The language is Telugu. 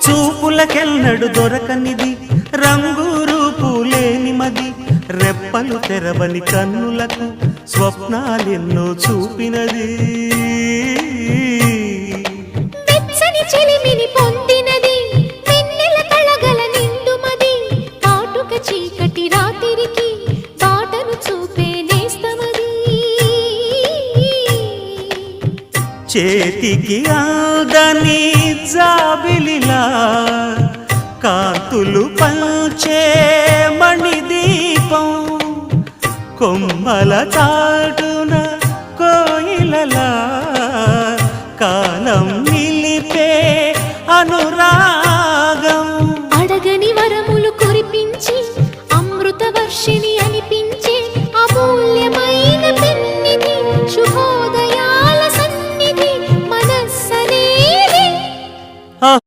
చూపులకెన్నడు దొరకనిది రంగు రూపు లేని మది రెప్పలు తెరవని కన్నులకు స్వప్నాలెన్నో చూపినది వెచ్చని చెలిమిని పొందినది వెన్నెల కళగల నిండుమది కాటుక చీకటి రాత్రికి బాటను చూపే నేస్తమది చేతికి ఆదని జాబిలిలా కాంతులు పంచే మణిదీపం కొమ్మల చాటున కోయిలలా కాలం నిలిపే అనురా